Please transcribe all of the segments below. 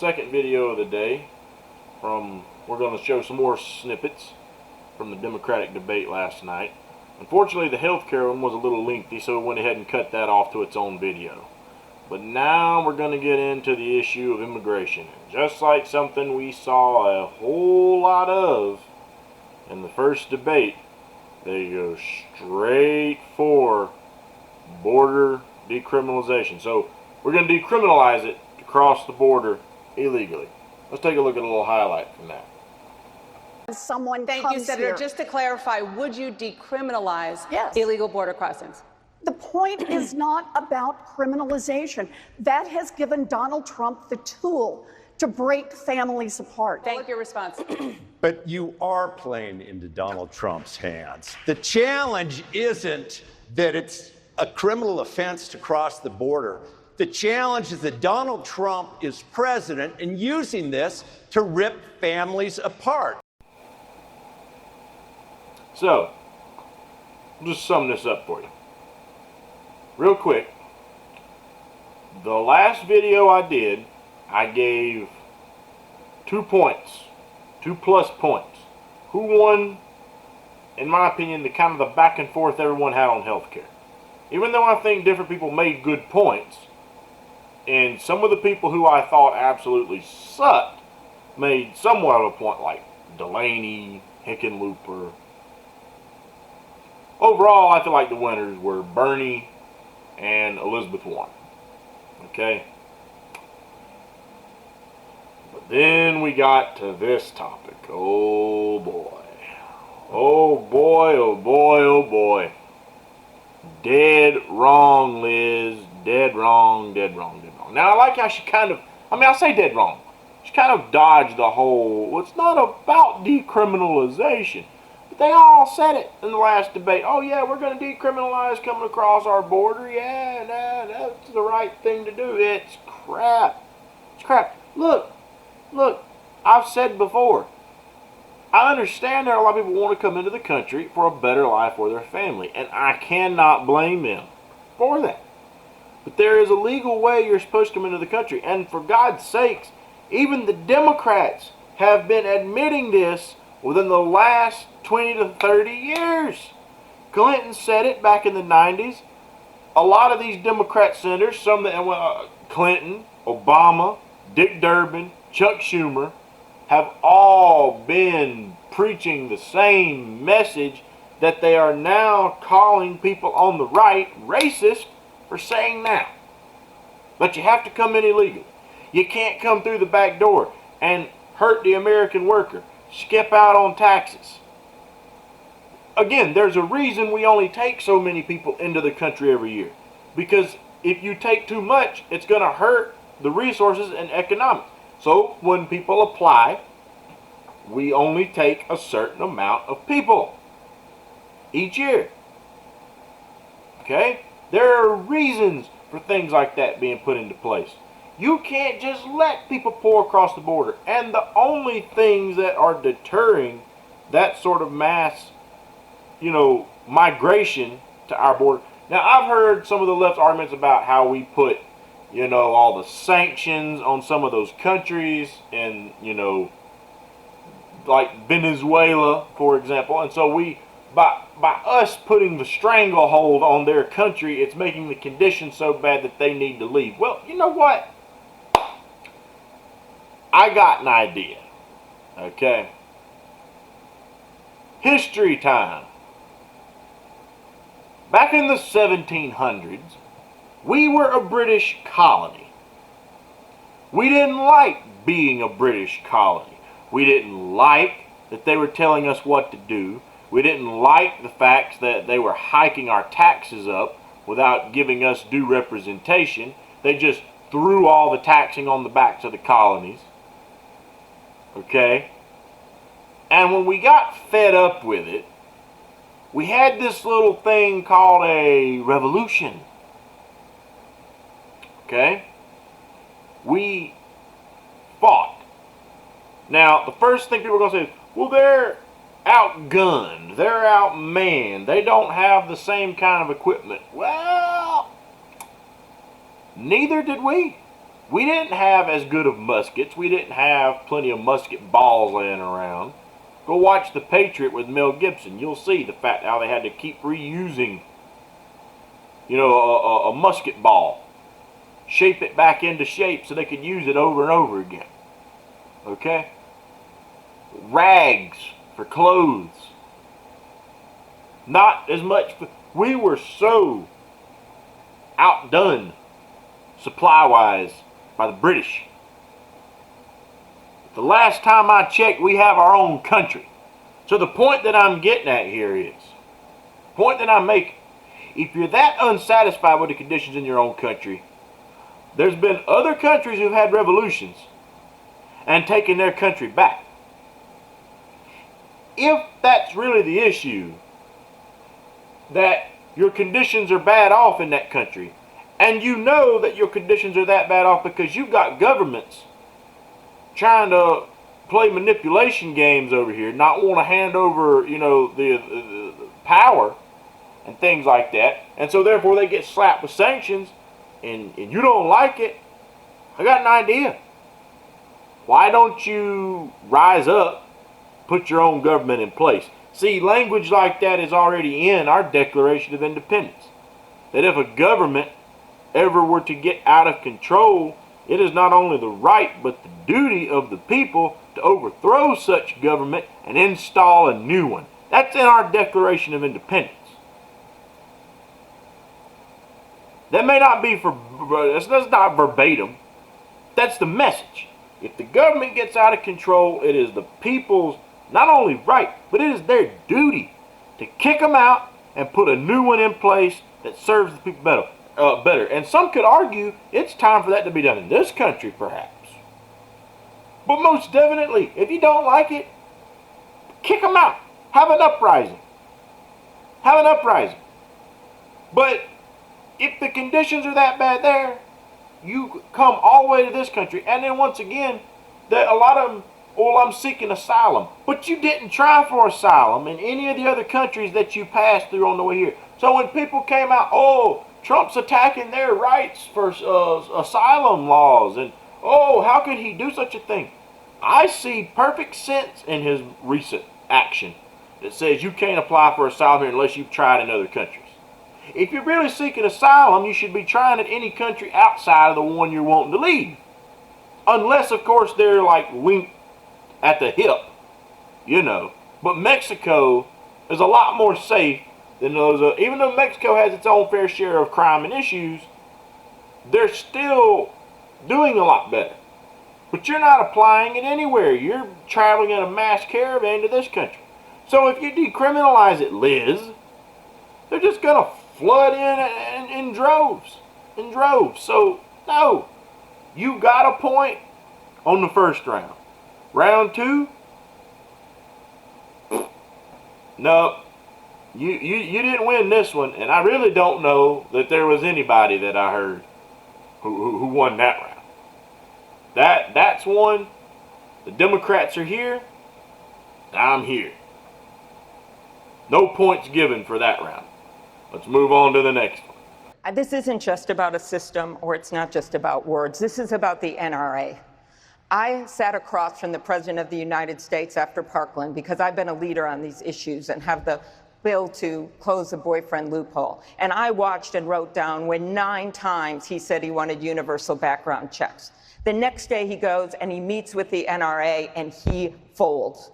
second video of the day we're going to show some more snippets from the Democratic debate last night. Unfortunately, the healthcare one was a little lengthy, so we went ahead and cut that off to its own video. But now we're going to get into the issue of immigration. Just like something we saw a whole lot of in the first debate, they go straight for border decriminalization. So we're going to decriminalize it to cross the border illegally. Let's take a look at a little highlight from that. Thank you, Senator. Here. Just to clarify, would you decriminalize illegal border crossings? The point is not about criminalization. That has given Donald Trump the tool to break families apart. Thank you. Your response. But you are playing into Donald Trump's hands. The challenge isn't that it's a criminal offense to cross the border. The challenge is that Donald Trump is president and using this to rip families apart. So, I'll just sum this up for you. Real quick, the last video I did, I gave 2 points, 2+ points. Who won, in my opinion, the kind of the back and forth everyone had on healthcare. Even though I think different people made good points, and some of the people who I thought absolutely sucked made somewhat of a point, like Delaney, Hickenlooper. Overall, I feel like the winners were Bernie and Elizabeth Warren. Okay? But then we got to this topic. Oh boy. Oh boy, oh boy, oh boy. Dead wrong, Liz. Dead wrong, dead wrong, dead wrong. Now, I like how she I say dead wrong. She kind of dodged the whole, well, it's not about decriminalization. But they all said it in the last debate. Oh, yeah, we're going to decriminalize coming across our border. Yeah, that's the right thing to do. It's crap. It's crap. Look, I've said before, I understand there are a lot of people who want to come into the country for a better life for their family, and I cannot blame them for that. But there is a legal way you're supposed to come into the country, and for God's sakes, even the Democrats have been admitting this within the last 20 to 30 years. Clinton said it back in the 90s. A lot of these Democrat senators, Clinton, Obama, Dick Durbin, Chuck Schumer, have all been preaching the same message that they are now calling people on the right racist for saying now. But you have to come in illegally. You can't come through the back door and hurt the American worker, skip out on taxes. Again, there's a reason we only take so many people into the country every year. Because if you take too much, it's going to hurt the resources and economics. So when people apply, we only take a certain amount of people each year. Okay? There are reasons for things like that being put into place. You can't just let people pour across the border. And the only things that are deterring that sort of mass, migration to our border. Now, I've heard some of the left arguments about how we put, all the sanctions on some of those countries and, like Venezuela, for example. And so by us putting the stranglehold on their country, it's making the conditions so bad that they need to leave. Well, you know what? I got an idea. Okay? History time. Back in the 1700s, we were a British colony. We didn't like being a British colony. We didn't like that they were telling us what to do. We didn't like the fact that they were hiking our taxes up without giving us due representation. They just threw all the taxing on the backs of the colonies. Okay? And when we got fed up with it, we had this little thing called a revolution. Okay? We fought. Now, the first thing people are going to say is, well, they're outgunned. They're outmanned. They don't have the same kind of equipment. Well, neither did we. We didn't have as good of muskets. We didn't have plenty of musket balls laying around. Go watch The Patriot with Mel Gibson. You'll see the fact how they had to keep reusing, a musket ball. Shape it back into shape so they could use it over and over again. Okay? Rags for clothes. Not as much. We were so outdone supply-wise by the British. The last time I checked, we have our own country. So the point that I'm getting at here is, point that I'm making, if you're that unsatisfied with the conditions in your own country, there's been other countries who've had revolutions and taken their country back. If that's really the issue, that your conditions are bad off in that country, and you know that your conditions are that bad off because you've got governments trying to play manipulation games over here, not want to hand over, the power and things like that, and so therefore they get slapped with sanctions, and you don't like it, I got an idea. Why don't you rise up, put your own government in place? See, language like that is already in our Declaration of Independence. That if a government ever were to get out of control, it is not only the right but the duty of the people to overthrow such government and install a new one. That's in our Declaration of Independence. That may not be that's not verbatim. That's the message. If the government gets out of control, it is the people's not only right, but it is their duty to kick them out and put a new one in place that serves the people better. And some could argue it's time for that to be done in this country, perhaps. But most definitely, if you don't like it, kick them out. Have an uprising. Have an uprising. But if the conditions are that bad there, you come all the way to this country. And then once again, that a lot of them, well, I'm seeking asylum. But you didn't try for asylum in any of the other countries that you passed through on the way here. So when people came out, oh, Trump's attacking their rights for asylum laws, and oh, how could he do such a thing? I see perfect sense in his recent action that says you can't apply for asylum here unless you've tried in other countries. If you're really seeking asylum, you should be trying at any country outside of the one you're wanting to leave. Unless, of course, they're like linked at the hip, But Mexico is a lot more safe than those. Even though Mexico has its own fair share of crime and issues, they're still doing a lot better. But you're not applying it anywhere. You're traveling in a mass caravan to this country. So if you decriminalize it, Liz, they're just going to flood in droves. So, no. You got a point on the first round. Round two? No. You didn't win this one, and I really don't know that there was anybody that I heard who won that round. That's one. The Democrats are here. I'm here. No points given for that round. Let's move on to the next one. This isn't just about a system, or it's not just about words. This is about the NRA. I sat across from the President of the United States after Parkland because I've been a leader on these issues and have the bill to close the boyfriend loophole. And I watched and wrote down when 9 times he said he wanted universal background checks. The next day he goes and he meets with the NRA and he folds.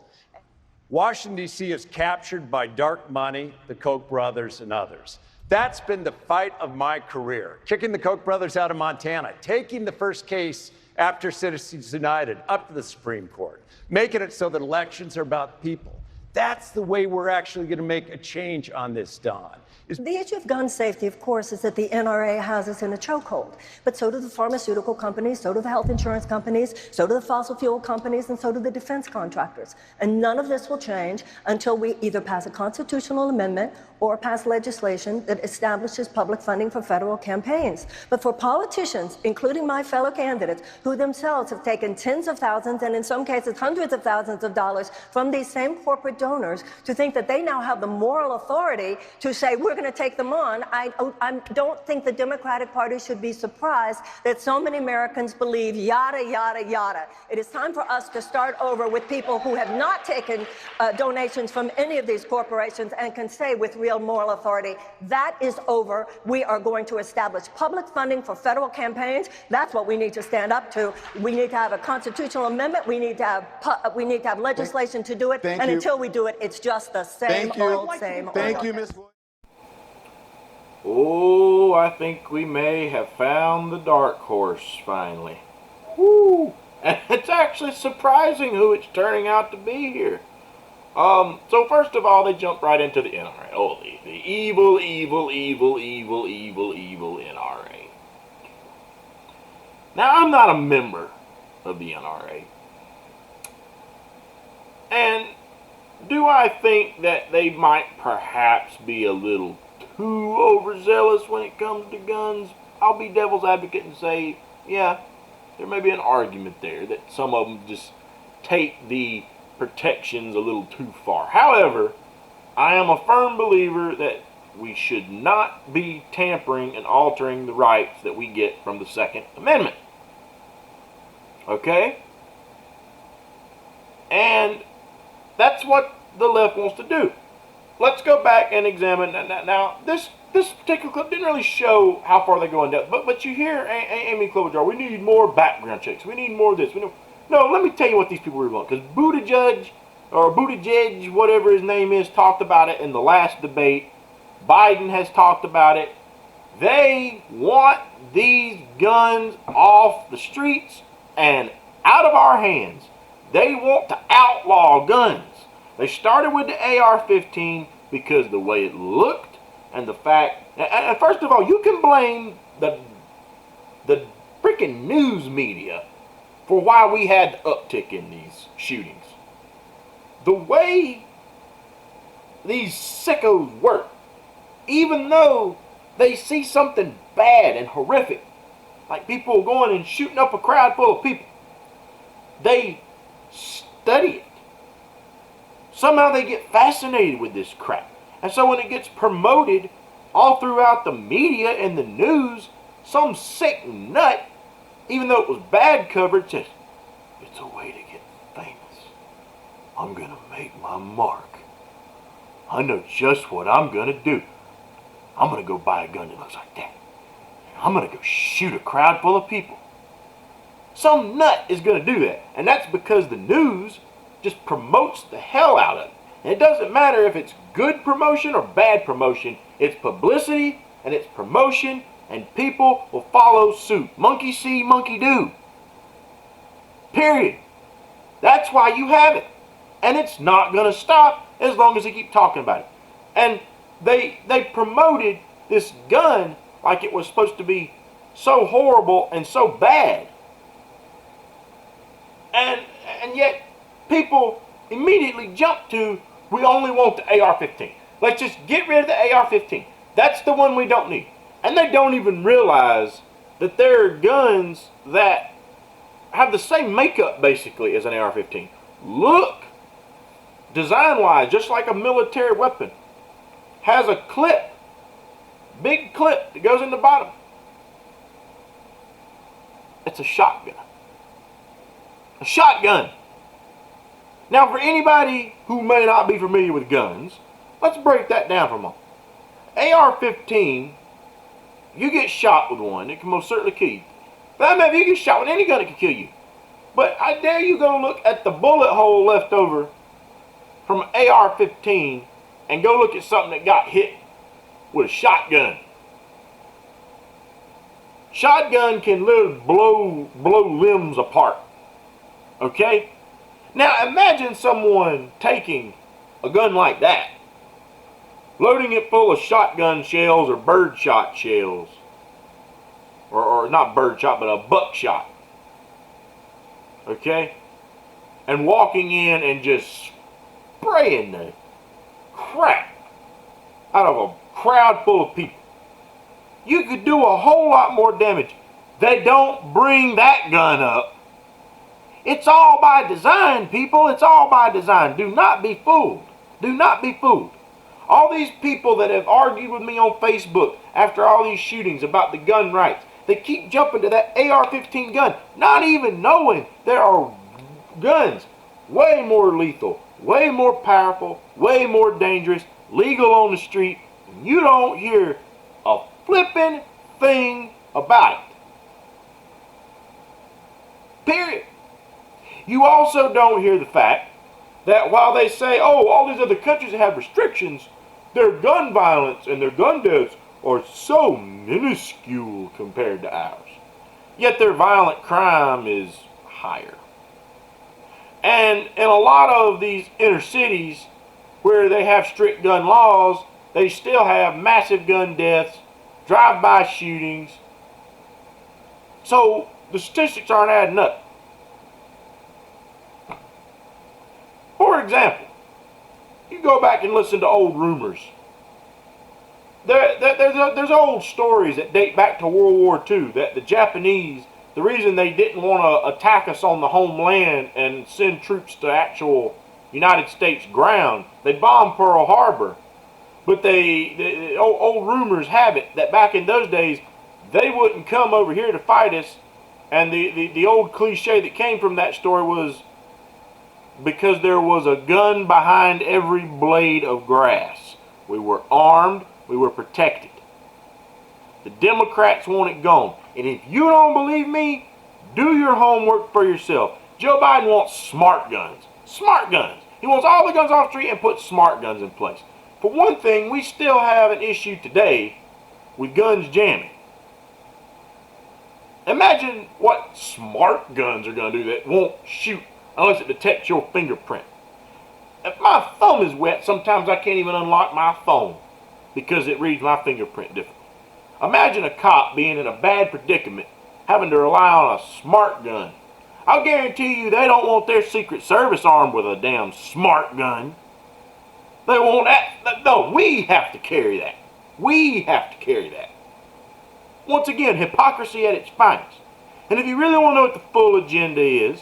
Washington, D.C. is captured by dark money, the Koch brothers, and others. That's been the fight of my career, kicking the Koch brothers out of Montana, taking the first case after Citizens United up to the Supreme Court, making it so that elections are about people. That's the way we're actually going to make a change on this, Don. The issue of gun safety, of course, is that the NRA has us in a chokehold. But so do the pharmaceutical companies, so do the health insurance companies, so do the fossil fuel companies, and so do the defense contractors. And none of this will change until we either pass a constitutional amendment or pass legislation that establishes public funding for federal campaigns. But for politicians, including my fellow candidates, who themselves have taken tens of thousands and in some cases hundreds of thousands of dollars from these same corporate donors, to think that they now have the moral authority to say we're going to take them on, I don't think the Democratic Party should be surprised that so many Americans believe yada, yada, yada. It is time for us to start over with people who have not taken donations from any of these corporations and can say with real moral authority, that is over. We are going to establish public funding for federal campaigns. That's what we need to stand up to. We need to have a constitutional amendment. We need to have legislation to do it. Thank and you. until we do it, it's just the same old, same old. Thank you, Ms. Floyd. Oh, I think we may have found the dark horse finally. Woo! And it's actually surprising who it's turning out to be here. So first of all, they jump right into the NRA. Oh, the evil, evil, evil, evil, evil, evil NRA. Now, I'm not a member of the NRA. And do I think that they might perhaps be a little too overzealous when it comes to guns? I'll be devil's advocate and say, yeah, there may be an argument there that some of them just take the protections a little too far. However, I am a firm believer that we should not be tampering and altering the rights that we get from the Second Amendment. Okay? And that's what the left wants to do. Let's go back and examine. Now, this particular clip didn't really show how far they're going down. But you hear Amy Klobuchar, we need more background checks. We need more of this. No, let me tell you what these people really want. Because Buttigieg, whatever his name is, talked about it in the last debate. Biden has talked about it. They want these guns off the streets and out of our hands. They want to outlaw guns. They started with the AR-15 because the way it looked and the fact... And first of all, you can blame the freaking news media for why we had the uptick in these shootings. The way these sickos work, even though they see something bad and horrific, like people going and shooting up a crowd full of people, they study it. Somehow they get fascinated with this crap. And so when it gets promoted all throughout the media and the news, some sick nut, even though it was bad coverage, says, it's a way to get famous. I'm going to make my mark. I know just what I'm going to do. I'm going to go buy a gun that looks like that. I'm going to go shoot a crowd full of people. Some nut is going to do that. And that's because the news just promotes the hell out of it. And it doesn't matter if it's good promotion or bad promotion. It's publicity and it's promotion, and people will follow suit. Monkey see, monkey do. Period. That's why you have it. And it's not going to stop as long as they keep talking about it. And they promoted this gun like it was supposed to be so horrible and so bad. And yet people immediately jump to, we only want the AR-15. Let's just get rid of the AR-15. That's the one we don't need. And they don't even realize that there are guns that have the same makeup basically as an AR-15. Look, design-wise, just like a military weapon, has a clip, big clip that goes in the bottom. It's a shotgun. A shotgun. Now, for anybody who may not be familiar with guns, let's break that down for a moment. AR-15, you get shot with one, it can most certainly kill you. But maybe you get shot with any gun, it can kill you. But I dare you go look at the bullet hole left over from AR-15 and go look at something that got hit with a shotgun. Shotgun can literally blow limbs apart. Okay? Now imagine someone taking a gun like that, loading it full of shotgun shells or birdshot shells, or not birdshot, but a buckshot. Okay? And walking in and just spraying the crap out of a crowd full of people. You could do a whole lot more damage. They don't bring that gun up. It's all by design, people. It's all by design. Do not be fooled. Do not be fooled. All these people that have argued with me on Facebook after all these shootings about the gun rights, they keep jumping to that AR-15 gun, not even knowing there are guns way more lethal, way more powerful, way more dangerous, legal on the street. And you don't hear a flipping thing about it. Period. You also don't hear the fact that while they say, oh, all these other countries have restrictions, their gun violence and their gun deaths are so minuscule compared to ours. Yet their violent crime is higher. And in a lot of these inner cities where they have strict gun laws, they still have massive gun deaths, drive-by shootings. So the statistics aren't adding up. For example, you go back and listen to old rumors. There's old stories that date back to World War II that the Japanese, the reason they didn't want to attack us on the homeland and send troops to actual United States ground, they bombed Pearl Harbor. But old rumors have it that back in those days, they wouldn't come over here to fight us. And the old cliche that came from that story was because there was a gun behind every blade of grass. We were armed. We were protected. The Democrats want it gone. And if you don't believe me, do your homework for yourself. Joe Biden wants smart guns. Smart guns. He wants all the guns off the street and put smart guns in place. For one thing, we still have an issue today with guns jamming. Imagine what smart guns are going to do that won't shoot unless it detects your fingerprint. If my thumb is wet, sometimes I can't even unlock my phone because it reads my fingerprint differently. Imagine a cop being in a bad predicament, having to rely on a smart gun. I'll guarantee you they don't want their Secret Service armed with a damn smart gun. They want that. No, we have to carry that. We have to carry that. Once again, hypocrisy at its finest. And if you really want to know what the full agenda is,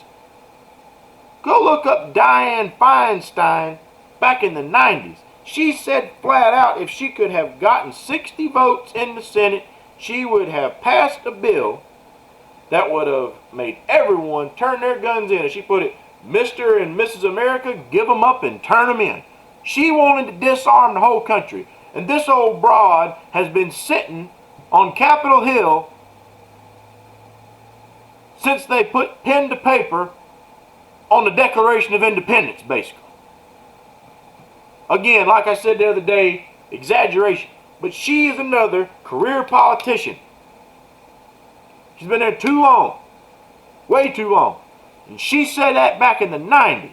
go look up Dianne Feinstein back in the 90s. She said flat out if she could have gotten 60 votes in the Senate, she would have passed a bill that would have made everyone turn their guns in. As she put it, Mr. and Mrs. America, give them up and turn them in. She wanted to disarm the whole country. And this old broad has been sitting on Capitol Hill since they put pen to paper on the Declaration of Independence, basically. Again, like I said the other day, exaggeration. But she is another career politician. She's been there too long. Way too long. And she said that back in the 90s.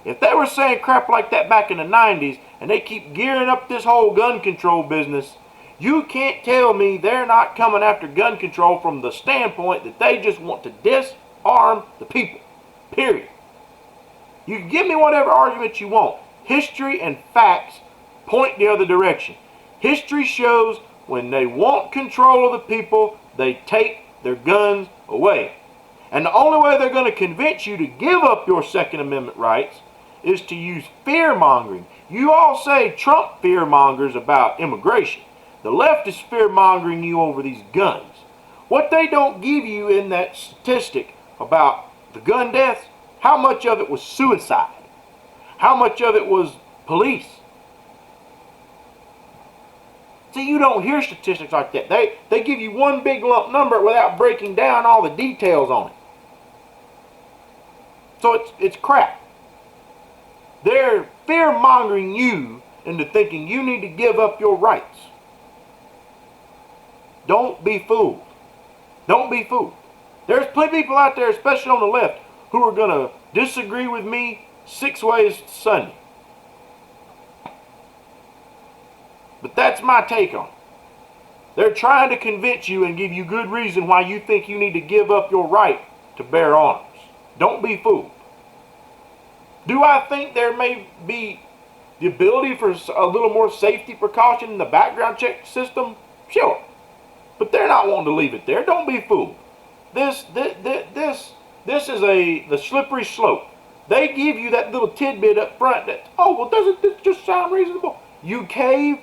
If they were saying crap like that back in the 90s, and they keep gearing up this whole gun control business, you can't tell me they're not coming after gun control from the standpoint that they just want to disarm the people. Period. You can give me whatever argument you want. History and facts point the other direction. History shows when they want control of the people, they take their guns away. And the only way they're going to convince you to give up your Second Amendment rights is to use fear-mongering. You all say Trump fear-mongers about immigration. The left is fear-mongering you over these guns. What they don't give you in that statistic about the gun deaths, how much of it was suicide? How much of it was police? See, you don't hear statistics like that. They give you one big lump number without breaking down all the details on it. So it's crap. They're fear-mongering you into thinking you need to give up your rights. Don't be fooled. Don't be fooled. There's plenty of people out there, especially on the left, who are going to disagree with me 6 ways to Sunday. But that's my take on it. They're trying to convince you and give you good reason why you think you need to give up your right to bear arms. Don't be fooled. Do I think there may be the ability for a little more safety precaution in the background check system? Sure. But they're not wanting to leave it there. Don't be fooled. This is the slippery slope. They give you that little tidbit up front that, oh, well, doesn't this just sound reasonable? You cave,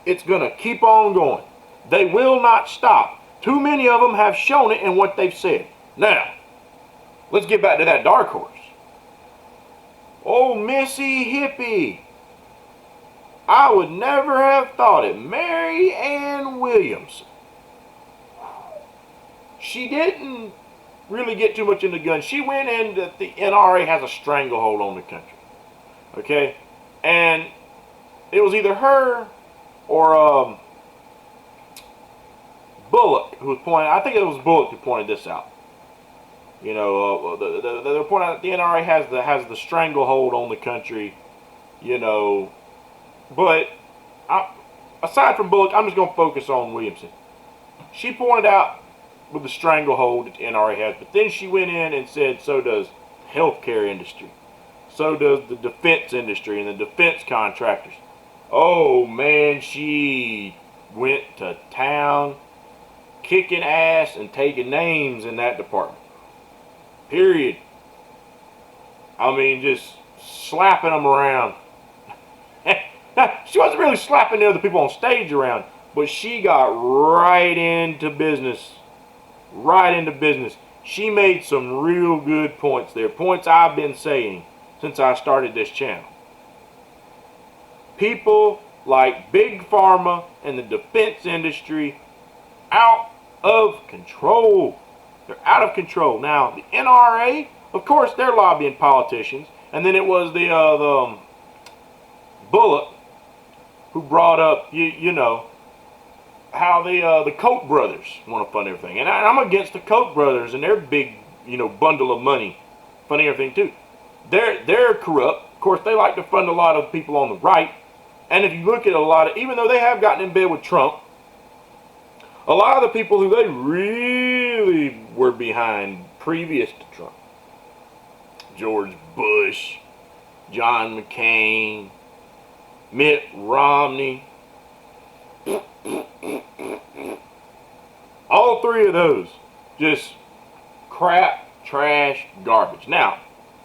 it's going to keep on going. They will not stop. Too many of them have shown it in what they've said. Now, let's get back to that dark horse. Oh, Missy Hippie. I would never have thought it. Mary Ann Williamson. She didn't really get too much into guns. She went in that the NRA has a stranglehold on the country. Okay? And it was either her or Bullock who was pointing. I think it was Bullock who pointed this out. You know, they're pointing out that the NRA has the stranglehold on the country. You know, but aside from Bullock, I'm just going to focus on Williamson. She pointed out with the stranglehold that the NRA has, but then she went in and said so does the healthcare industry, so does the defense industry and the defense contractors. Oh man, she went to town, kicking ass and taking names in that department. Period. I mean, just slapping them around. She wasn't really slapping the other people on stage around, but she got right into business. Right into business. She made some real good points there. Points I've been saying since I started this channel. People like Big Pharma and the defense industry out of control. They're out of control. Now, the NRA, of course, they're lobbying politicians. And then it was the Bullock who brought up, you know, how the Koch brothers want to fund everything. And I'm against the Koch brothers and their big, you know, bundle of money funding everything too. They're corrupt. Of course, they like to fund a lot of people on the right. And if you look at a lot of, even though they have gotten in bed with Trump, a lot of the people who they really were behind previous to Trump, George Bush, John McCain, Mitt Romney, all three of those, just crap, trash, garbage. Now,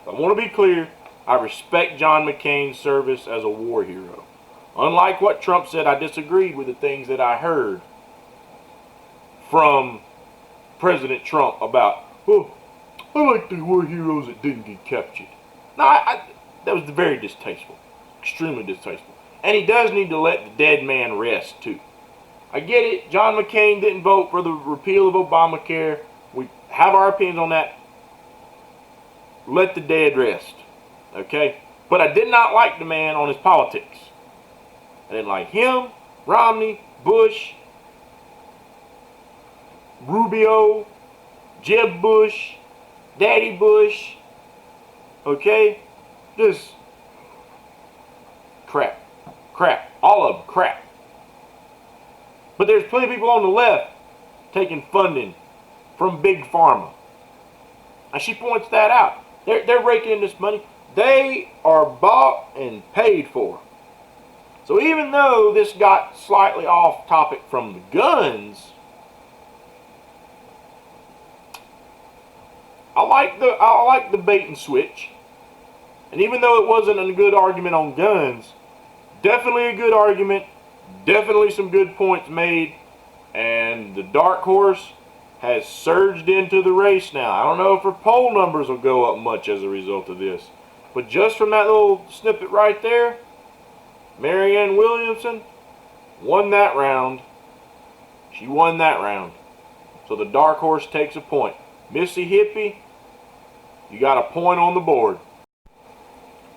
I want to be clear, I respect John McCain's service as a war hero. Unlike what Trump said, I disagreed with the things that I heard from President Trump about, oh, I like the war heroes that didn't get captured. No, that was very distasteful. Extremely distasteful. And he does need to let the dead man rest, too. I get it. John McCain didn't vote for the repeal of Obamacare. We have our opinions on that. Let the dead rest. Okay? But I did not like the man on his politics. I didn't like him, Romney, Bush, Rubio, Jeb Bush, Daddy Bush. Okay? Just crap. Crap. All of them. Crap. But there's plenty of people on the left taking funding from Big Pharma. And she points that out. They're raking in this money. They are bought and paid for. So even though this got slightly off topic from the guns, I like the bait and switch. And even though it wasn't a good argument on guns, definitely a good argument, definitely some good points made, and the dark horse has surged into the race now. I don't know if her poll numbers will go up much as a result of this, but just from that little snippet right there, Mary Ann Williamson won that round. She won that round. So the dark horse takes a point. Missy Hippie, you got a point on the board.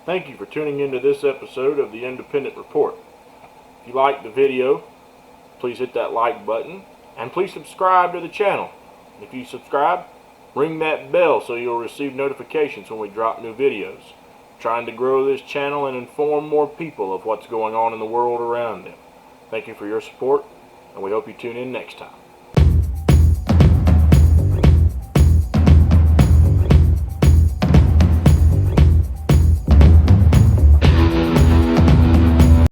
Thank you for tuning into this episode of the Independent Report. If you liked the video, please hit that like button and please subscribe to the channel. If you subscribe, ring that bell so you'll receive notifications when we drop new videos. I'm trying to grow this channel and inform more people of what's going on in the world around them. Thank you for your support, and we hope you tune in next time.